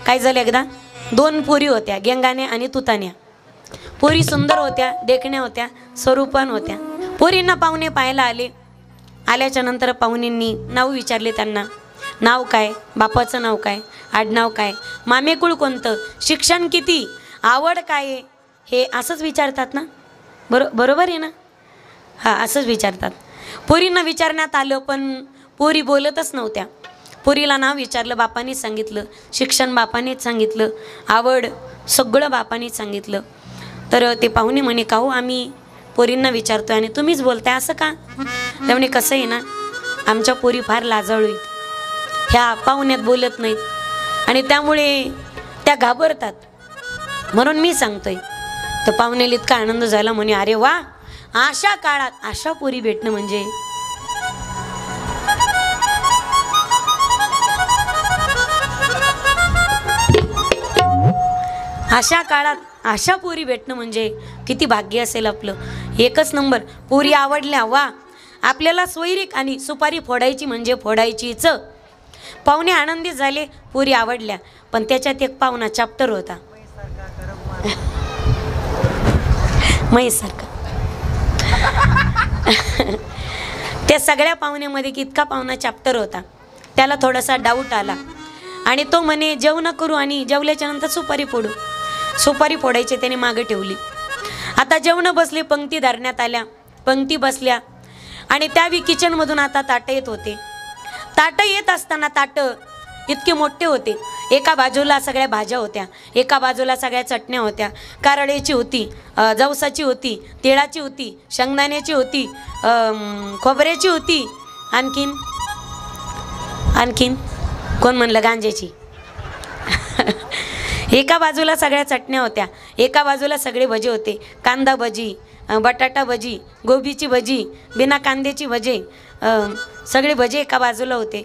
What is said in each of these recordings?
काय झालं एकदा 2 पोरी होत्या, गेंगाण्या आणि तुतान्या. पोरी सुंदर होत्या, देखण्या होत्या, स्वरूपान होत्या. पोरींना पाहुणे पाहायला आले. आल्याच्या नंतर पाहुण्यांनी नाव विचारले त्यांना. नाव काय, बापाचं नाव काय, आडनाव काय, मामेकुळ कोणतं, शिक्षण किती, आवड काय आहे, हे असंच विचारतात ना. बरोबर आहे ना. हां, असंच विचारतात. पोरींना विचारण्यात आलं पण पोरी बोलतच नव्हत्या. पोरीला नाव विचारलं, बापानेच सांगितलं, शिक्षण बापानेच सांगितलं, आवड सगळं बापानेच सांगितलं. तर ते पाहुणे म्हणे, का हो आम्ही पोरींना विचारतोय आणि तुम्हीच बोलताय असं का? त्यामुळे कसं आहे ना, आमच्या पोरी फार लाजाळू आहेत, ह्या पाहुण्यात बोलत नाहीत आणि त्यामुळे त्या घाबरतात, म्हणून मी सांगतोय. तर पाहुण्याला इतका आनंद झाला, म्हणे अरे वा, अशा काळात अशा पोरी भेटणं म्हणजे. अशा काळात अशा पोरी भेटणं म्हणजे किती भाग्य असेल आपलं. एकच नंबर पोरी आवडल्या, वा. आपल्याला सोयरीक आणि सुपारी फोडायची म्हणजे फोडायचीच. पाहुणे आनंदित झाले, पोरी आवडल्या. पण त्याच्यात एक पाहुणा चॅप्टर होता, महेशसारखा. त्या सगळ्या पाहुण्यामध्ये इतका पाहुणा चॅप्टर होता, त्याला थोडासा डाऊट आला आणि तो म्हणे जेवण करू आणि जेवल्याच्या नंतर सुपारी फोडू. सुपारी फोडायची त्याने मागे ठेवली. आता जेवण बसले, पंक्ती धरण्यात आल्या, पंक्ती बसल्या आणि त्यावेळी किचनमधून आता ताटं येत होते. ताटं येत असताना ताटं इतके मोठे होते. एका बाजूला सगळ्या भाज्या होत्या, एका बाजूला सगळ्या चटण्या होत्या. कारळ्याची होती, जवसाची होती, तिळाची होती, शेंगदाण्याची होती, खोबऱ्याची होती, आणखीन कोण म्हणलं गांज्याची. एका बाजूला सगळ्या चटण्या होत्या, एका बाजूला सगळे भजे होते. कांदा भजी, बटाटा भजी, गोबीची भजी, बिना कांद्याची भजे, सगळे भजे एका बाजूला होते.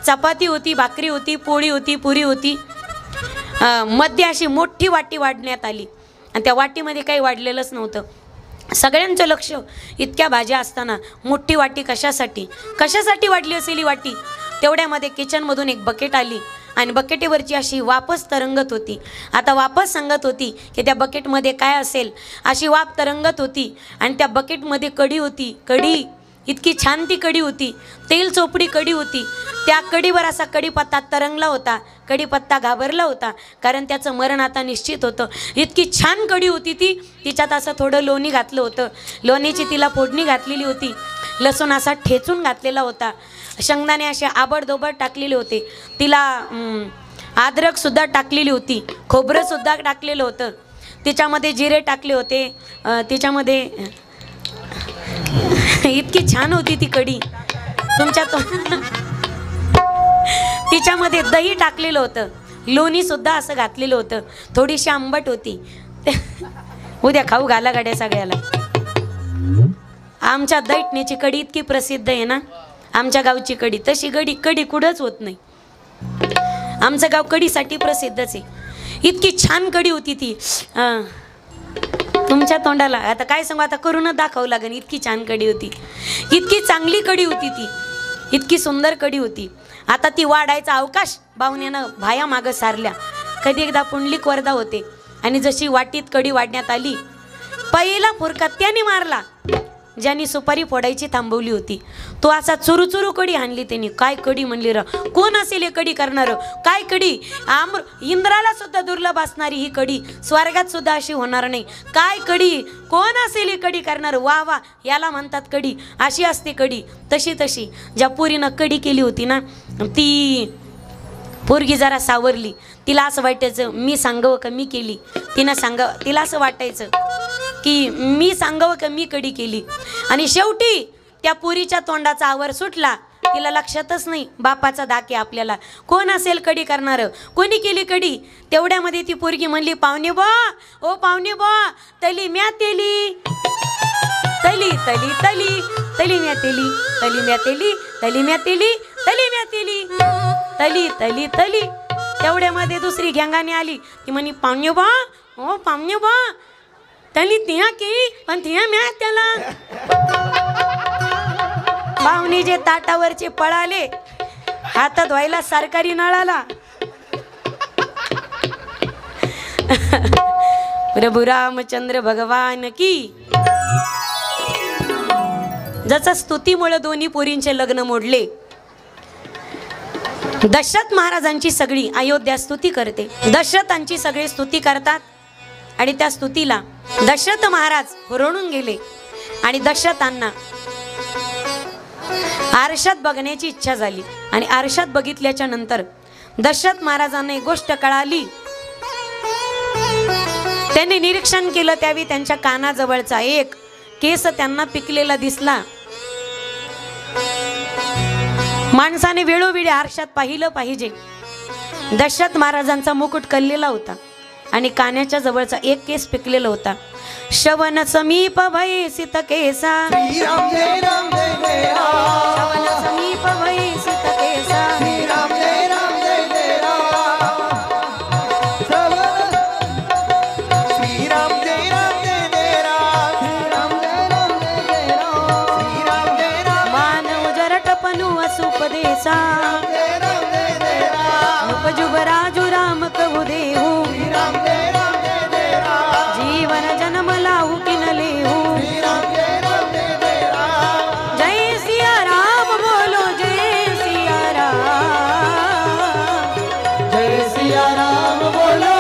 चपाती होती, भाकरी होती, पोळी होती, पुरी होती. मध्ये अशी मोठी वाटी वाढण्यात आली आणि त्या वाटीमध्ये काही वाढलेलंच नव्हतं. सगळ्यांचं लक्ष इतक्या भाज्या असताना मोठी वाटी कशासाठी वाढली असेल ही वाटी. तेवढ्यामध्ये किचनमधून एक बकेट आली आणि बकेटीवरची अशी वापस तरंगत होती. आता वापस सांगत होती की त्या बकेटमध्ये काय असेल, अशी वाफ तरंगत होती आणि त्या बकेटमध्ये कढी होती. कढी इतकी छान ती कढी होती, तेल चोपडी कढी होती. त्या कढीवर असा कढीपत्ता तरंगला होता. कढीपत्ता घाबरला होता कारण त्याचं मरण आता निश्चित होतं. इतकी छान कढी होती ती. तिच्यात असं थोडं लोणी घातलं होतं, लोणीची तिला फोडणी घातलेली होती, लसूण असा ठेचून घातलेला होता, शेंगदाणे असे आबडधोबड टाकलेले होते, तिला अद्रकसुद्धा टाकलेली होती, खोबरंसुद्धा टाकलेलं होतं, तिच्यामध्ये जिरे टाकले होते, तिच्यामध्ये इतकी छान होती ती कढी. तुमच्या तिच्यामध्ये दही टाकलेलं होतं, लोणीसुद्धा असं घातलेलं होतं, थोडीशी आंबट होती. उद्या खाऊ घाला गाड्या सगळ्याला. आमच्या दैठणीची कढी इतकी प्रसिद्ध आहे ना, आमच्या गावची कढी. तशी कढी कुठंच होत नाही. आमचं गाव कढीसाठी प्रसिद्धच आहे. इतकी छान कढी होती ती. तुमच्या तोंडाला आता काय सांगू, आता करूनच दाखवू लागेल. इतकी छान कढी होती, इतकी चांगली कढी होती ती, इतकी सुंदर कढी होती. आता ती वाढायचा अवकाश बावण्यानं भाया मागं सारल्या. कधी एकदा पुंडलिक वरदा होते आणि जशी वाटीत कढी वाढण्यात आली, पहिला फुरका त्याने मारला ज्यांनी सुपारी फोडायची थांबवली होती. तो असा चुरू कढी आणली त्यांनी. काय कढी म्हणली र, कोण असेल हे कढी करणार, काय कढी, इंद्राला सुद्धा दुर्लभ असणारी ही कढी, स्वर्गात सुद्धा अशी होणार नाही. काय कढी, कोण असेल ही कढी करणार, वा वा, याला म्हणतात कढी, अशी असते कढी. तशी ज्या पोरीनं कढी केली होती ना, ती पोरगी जरा सावरली. तिला असं वाटायचं मी सांगावं का मी केली, तिला असं वाटायचं की मी सांगावं का मी कढी केली. आणि शेवटी त्या पोरीच्या तोंडाचा आवर सुटला. तिला लक्षातच नाही बापाचा धाक आहे आपल्याला, कोण असेल कढी करणार, कोणी केली कढी. तेवढ्यामध्ये ती पोरगी म्हणली, पाहुणे बा, ओ पाहुणे बा, तली म्या तेली, तली तली तली तली म्या तेली, तली म्या तेली, तली म्या तेली, तली म्या तेली, तली तली तली. तेवढ्यामध्ये दुसरी घेंगाने आली. ती म्हणे, पाहुणे बा, ओ पाहुणे बा, तली तिया केली पण तिया म्या त्याला. पाहुणे जे ताटावरचे पळाले, हात धुवायला सरकारी नळाला. प्रभु रामचंद्र भगवान की. जसं स्तुतीमुळे दोन्ही पोरींचे लग्न मोडले. दशरथ महाराजांची सगळी अयोध्या स्तुती करते. दशरथांची सगळे स्तुती करतात आणि त्या स्तुतीला दशरथ महाराज हुरळून गेले आणि दशरथांना आरशात बघण्याची इच्छा झाली. आणि आरशात बघितल्याच्या नंतर दशरथ महाराजांना एक गोष्ट कळाली. त्यांनी निरीक्षण केलं त्यावेळी त्यांच्या कानाजवळचा एक केस त्यांना पिकलेला दिसला. माणसाने वेळोवेळी आरशात पाहिलं पाहिजे. दशरथ महाराजांचा मुकुट कललेला होता आणि कानाच्या जवळचा एक केस पिकलेला होता. श्रवण समीप भय सित केसा, श्रवण समीप भय सित केसा, मानव जरटपनु असुपदेसा, उपजुबराजु राम कहु देहु, जीवन जन्म लाहु किन लेहु. जय सिया राम बोलो, जय सिया राम, जय सिया राम बोलो,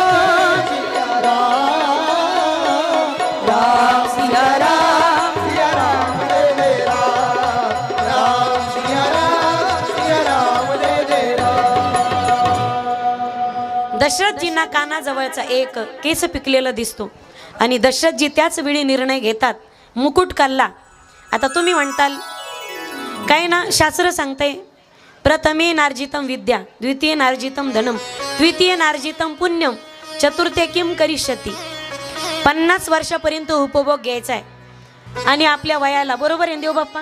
सिया राम, राम सिया राम, सिया राम रे राम, राम सिया राम रे राम. दशरथजींना कानाजवळचा एक केस पिकलेला दिसतो आणि दशरथजी त्याच वेळी निर्णय घेतात, मुकुट काढला. आता तुम्ही म्हणताल काय ना, शास्त्र सांगते प्रथमे नार्जितम विद्या, द्वितीय नार्जितम धनम, तृतीय नार्जितम पुण्यम, चतुर्थे किम करिष्यती. 50 वर्षापर्यंत उपभोग घ्यायचा आहे आणि आपल्या वयाला, बरोबर आहे देव बाप्पा,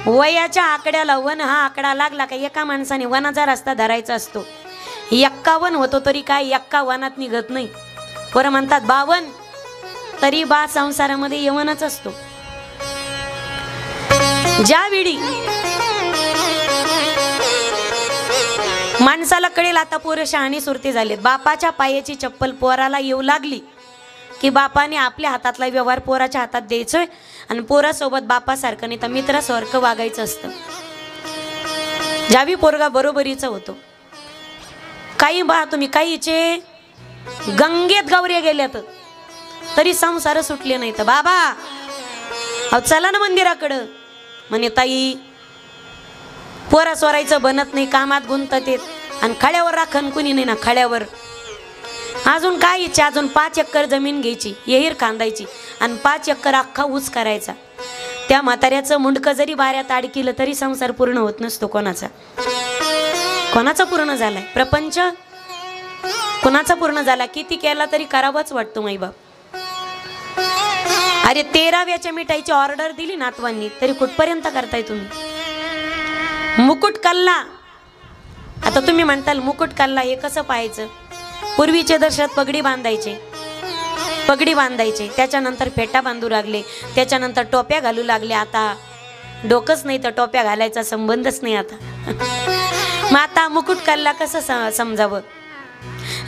वयाच्या आकड्याला वन हा आकडा लागला का एका माणसाने वनाचा रस्ता धरायचा असतो. 51 होतो तरी काय 51 निघत नाही. पर म्हणतात 52 तरी बा संसारामध्ये यवनच असतो. ज्यावेळी माणसाला कळेल आता पोरं शहाणी सुरती झालेत, बापाच्या पायाची चप्पल पोराला येऊ लागली की बापाने आपल्या हातातला व्यवहार पोराच्या हातात द्यायचोय आणि पोरासोबत बापासारखं नाही तर मित्रासारखं वागायचं असतं. ज्यावेळी पोरगा बरोबरीचा होतो, काही बा तुम्ही काहीचे गंगेत गौऱ्या गेल्यात तरी संसार सुटले नाही. तर बाबा अहो चला ना मंदिराकडं, म्हणे ताई पोरा सोरायचं बनत नाही, कामात गुंतत येत आणि खड्यावर राखण कुणी नाही ना. खड्यावर अजून काय इच्छा, अजून 5 एकर जमीन घ्यायची, येहीर खांदायची आणि 5 एकर अख्खा ऊस करायचा. त्या म्हाताऱ्याचं मुंडकं जरी बाऱ्यात अडकिलं तरी संसार पूर्ण होत नसतो. कोणाचा कोणाचा पूर्ण झालाय प्रपंच, कोणाचा पूर्ण झाला, किती केला तरी करावाच वाटतो माईबाप. अरे 13व्याच्या मिठाईची ऑर्डर दिली नातवांनी तरी कुठपर्यंत करताय तुम्ही. मुकुट कल्ला, आता तुम्ही म्हणताल मुकुट कल्ला हे कसं पाहायचं. पूर्वीचे दशरथ पगडी बांधायचे, पगडी बांधायचे, त्याच्यानंतर फेटा बांधू लागले, त्याच्यानंतर टोप्या घालू लागले. आता डोकंच नाही तर टोप्या घालायचा संबंधच नाही आता. मग आता मुकुट कल्ला कसं समजावं.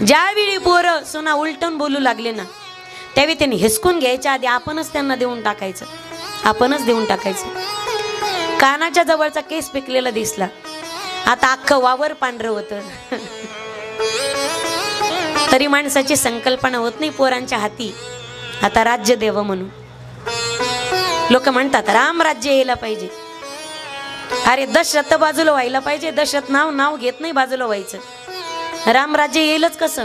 ज्यावेळी पोरं सुना उलटून बोलू लागले ना त्यावेळी त्यांनी हिसकून घ्यायच्या आधी आपणच त्यांना देऊन टाकायचं, आपणच देऊन टाकायचं. कानाच्या जवळचा केस पिकलेला दिसला, आता अख्खं वावर पांढरं होतं. तरी माणसाची संकल्पना होत नाही पोरांच्या हाती आता राज्य देव म्हणून. लोक म्हणतात राम राज्य यायला पाहिजे. अरे दशरथ बाजूला व्हायला पाहिजे. दशरथ नाव घेत नाही बाजूला व्हायचं. राम राज्य येईलच कसं.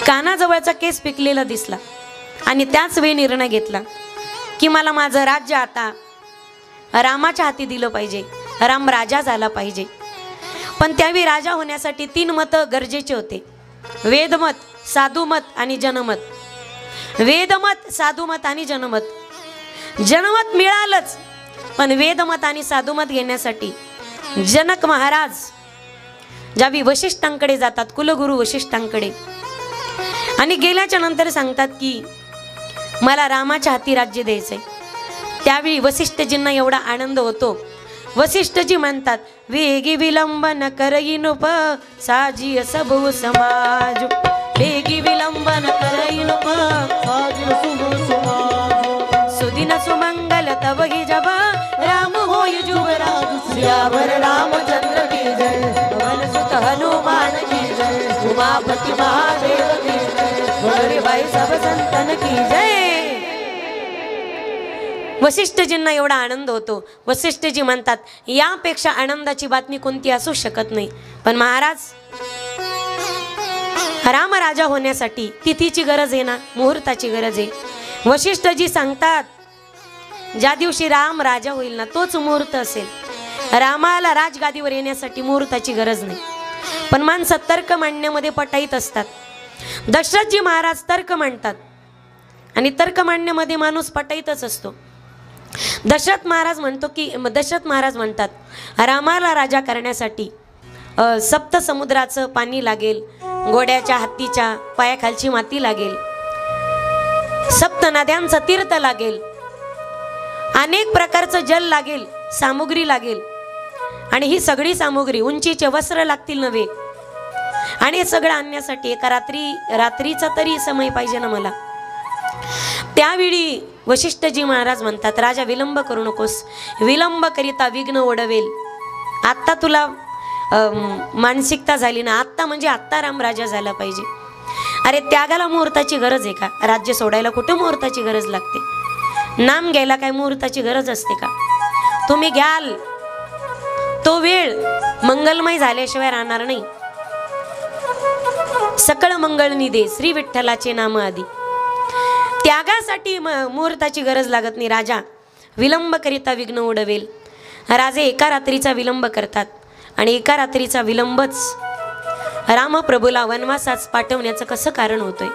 कानाजवळचा केस पिकलेला दिसला आणि त्याच वेळी निर्णय घेतला की मला माझं राज्य आता रामाच्या हाती दिलं पाहिजे, राम राजा झाला पाहिजे. पण त्यावेळी राजा होण्यासाठी 3 मतं गरजेचे होते, वेदमत, साधुमत आणि जनमत. वेदमत, साधुमत आणि जनमत. जनमत मिळालंच पण वेदमत आणि साधुमत घेण्यासाठी जनक महाराज ज्यावेळी वशिष्ठांकडे जातात, कुलगुरू वशिष्ठांकडे, आणि गेल्याच्या नंतर सांगतात की मला रामाच्या हाती राज्य द्यायचंय. त्यावेळी वशिष्ठजींना एवढा आनंद होतो. वशिष्ठजी म्हणतात वेगी विलंबन करईनुप साजी सबु समाज बेगी विलंबन करई नको सुदिन सुमंगल तब ही जब राम होय जुबराज सियावर रामचंद्र की जय पवन सुत हनुमान की जय उमापति महादेव की जय बोले भाई सब संतन की जय। वसिष्ठजींना एवढा आनंद होतो. वसिष्ठजी म्हणतात यापेक्षा आनंदाची बातमी कोणती असू शकत नाही. पण महाराज राम राजा होण्यासाठी तिथीची गरज आहे ना, मुहूर्ताची गरज आहे. वसिष्ठजी सांगतात ज्या दिवशी राम राजा होईल ना तोच मुहूर्त असेल. रामाला राजगादीवर येण्यासाठी मुहूर्ताची गरज नाही. पण माणसं तर्क मांडण्यामध्ये पटाईत असतात. दशरथजी महाराज तर्क मांडतात आणि तर्क मांडण्यामध्ये माणूस पटाईतच असतो. दशरथ महाराज म्हणतात रामाला राजा करण्यासाठी सप्त समुद्राचं पाणी लागेल, घोड्याच्या हत्तीच्या पायाखालची माती लागेल, सप्त नद्यांचं तीर्थ लागेल, अनेक प्रकारचं जल लागेल, सामुग्री लागेल. आणि ही सगळी सामुग्री उंचीचे वस्त्र लागतील नव्हे. आणि हे सगळं आणण्यासाठी एका रात्रीचा तरी समय पाहिजे ना मला. त्यावेळी वसिष्ठजी महाराज म्हणतात राजा विलंब करू नकोस, विलंब करिता विघ्न ओढवेल. आत्ता तुला मानसिकता झाली ना, आत्ता म्हणजे आत्ता राम राजा झाला पाहिजे. अरे त्यागाला मुहूर्ताची गरज आहे का? राज्य सोडायला कुठं मुहूर्ताची गरज लागते? नाम घ्यायला काय मुहूर्ताची गरज असते का? तुम्ही घ्याल तो वेळ मंगलमय झाल्याशिवाय राहणार नाही. सकळ मंगळ निधे श्री विठ्ठलाचे नाम आधी. त्यागासाठी मुहूर्ताची गरज लागत नाही. राजा विलंब करिता विघ्न उडवेल. राजे एका रात्रीचा विलंब करतात आणि एका रात्रीचा विलंबच रामप्रभूला वनवासात पाठवण्याचं कसं कारण होतंय?